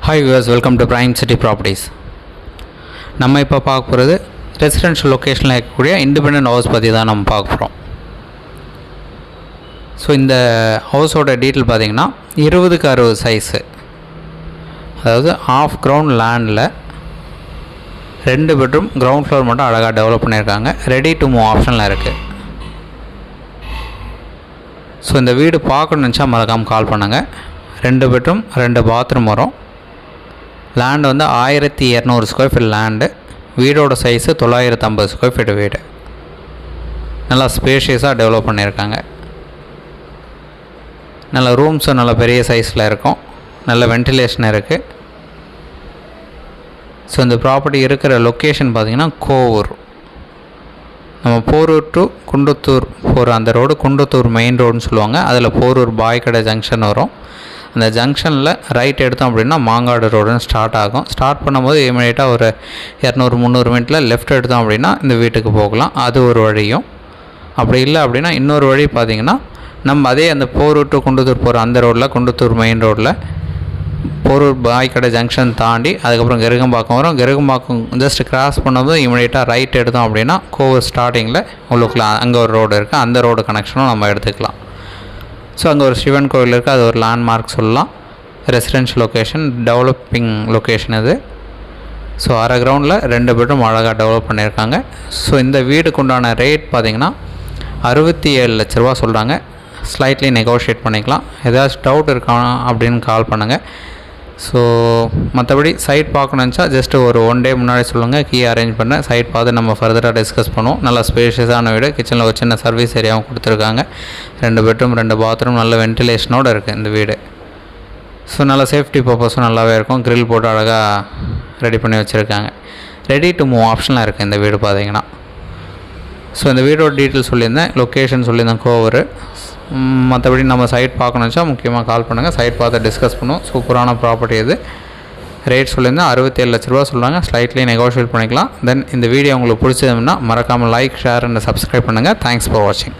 Hi viewers, welcome to prime city properties. நம்ம இப்போ பார்க்க போகிறது ரெசிடென்ஷியல் லொக்கேஷனில் இருக்கக்கூடிய இண்டிபெண்டன்ட் ஹவுஸ் பற்றி தான் நம்ம பார்க்க போகிறோம். ஸோ இந்த ஹவுஸோட டீட்டெயில் பார்த்திங்கன்னா 20x60 சைஸு, அதாவது ஆஃப் கிரவுண்ட் லேண்டில் 2 பெட்ரூம், கிரவுண்ட் ஃப்ளோர் மட்டும் அழகாக டெவலப் பண்ணியிருக்காங்க. ரெடி டு மூவ் ஆப்ஷனில் இருக்குது. ஸோ இந்த வீடு பார்க்கணுன்னு நினச்சா மறக்காமல் கால் பண்ணுங்கள். 2 பெட்ரூம் 2 பாத்ரூம் வரும். லேண்ட் வந்து 1200 ஸ்கொயர் ஃபீட் லேண்டு. வீடோட சைஸு 950 ஸ்கொயர் ஃபீட் வீடு. நல்லா ஸ்பேஷியஸாக டெவலப் பண்ணியிருக்காங்க. நல்ல ரூம்ஸும் நல்ல பெரிய சைஸில் இருக்கும். நல்ல வென்டிலேஷன் இருக்குது. ஸோ இந்த ப்ராப்பர்ட்டி இருக்கிற லொக்கேஷன் பார்த்திங்கன்னா கோவூர். நம்ம போரூர் டு குண்டத்தூர் போகிற அந்த ரோடு குண்டத்தூர் மெயின் ரோடுன்னு சொல்லுவாங்க. அதில் போரூர் பாய்க்கடை ஜங்ஷன் வரும். அந்த ஜங்ஷனில் ரைட் எடுத்தோம் அப்படின்னா மாங்காடு ரோடுன்னு ஸ்டார்ட் ஆகும். ஸ்டார்ட் பண்ணும்போது இமீடியட்டாக ஒரு 200-300 மினிட்டில் லெஃப்ட் எடுத்தோம் அப்படின்னா இந்த வீட்டுக்கு போகலாம். அது ஒரு வழியும். அப்படி இல்லை அப்படின்னா இன்னொரு வழி பார்த்திங்கன்னா நம்ம அதே அந்த போரூர் டு குண்டத்தூர் போகிற அந்த ரோட்டில் குண்டத்தூர் மெயின் ரோட்டில் போரூர் பாய்க்கடை ஜங்ஷன் தாண்டி அதுக்கப்புறம் கெருகம்பாக்கம் வரும். கெருகம்பாக்கம் ஜஸ்ட் கிராஸ் பண்ணும்போது இமீடியட்டாக ரைட் எடுத்தோம் அப்படின்னா கோவூர் ஸ்டார்டிங்கில் உள்ளுக்குலாம் அங்கே ஒரு ரோடு இருக்குது. அந்த ரோடு கனெக்ஷனும் நம்ம எடுத்துக்கலாம். ஸோ அங்கே ஒரு சிவன் கோவில் இருக்குது. அது ஒரு லேண்ட்மார்க் சொல்லலாம். ரெசிடென்ஷியல் லொக்கேஷன், டெவலப்பிங் லொக்கேஷன் இது. ஸோ அரை கிரவுண்டில் 2 பெட்ரூம் அழகாக டெவலப் பண்ணியிருக்காங்க. ஸோ இந்த வீடுக்கு உண்டான ரேட் பார்த்திங்கன்னா 67 லட்ச ரூபா சொல்கிறாங்க. ஸ்லைட்லி நெகோஷியேட் பண்ணிக்கலாம். ஏதாச்சும் டவுட் இருக்கா அப்படின்னு கால் பண்ணுங்கள். ஸோ மற்றபடி சைட் பார்க்கணுன்னு நினச்சா ஜஸ்ட்டு ஒரு 1 டே முன்னாடி சொல்லுங்கள். கீ அரேஞ்ச் பண்ணேன். சைட் பார்த்து நம்ம ஃபர்தராக டிஸ்கஸ் பண்ணுவோம். நல்லா ஸ்பேஷியஸான வீடு. கிச்சனில் ஒரு சின்ன சர்வீஸ் ஏரியாவும் கொடுத்துருக்காங்க. 2 பெட்ரூம் 2 பாத்ரூம் நல்ல வென்டிலேஷனோடு இருக்குது இந்த வீடு. ஸோ நல்ல சேஃப்டி பர்பஸும் நல்லாவே இருக்கும். கிரில் போட்டு அழகாக ரெடி பண்ணி வச்சுருக்காங்க. ரெடி டு மூவ் ஆப்ஷனில் இருக்குது இந்த வீடு பார்த்திங்கன்னா. ஸோ இந்த வீடோட டீட்டெயில் சொல்லியிருந்தேன், லொக்கேஷன் சொல்லியிருந்தேன் கோவூர். மற்றபடி நம்ம சைட் பார்க்கணுச்சா முக்கியமாக கால் பண்ணுங்கள். சைட் பார்த்து டிஸ்கஸ் பண்ணுவோம். சூப்பரான ப்ராப்பர்ட்டி இது. ரேட் சொல்லியிருந்தேன் 67 லட்ச ரூபா சொல்கிறாங்க. ஸ்லைட்லி நெகோஷியேட் பண்ணிக்கலாம். தென் இந்த வீடியோ உங்களுக்கு பிடிச்சதுன்னா மறக்காமல் லைக், ஷேர் அண்ட் சப்ஸ்கிரைப் பண்ணுங்கள். தேங்க்ஸ் ஃபார் வாட்சிங்.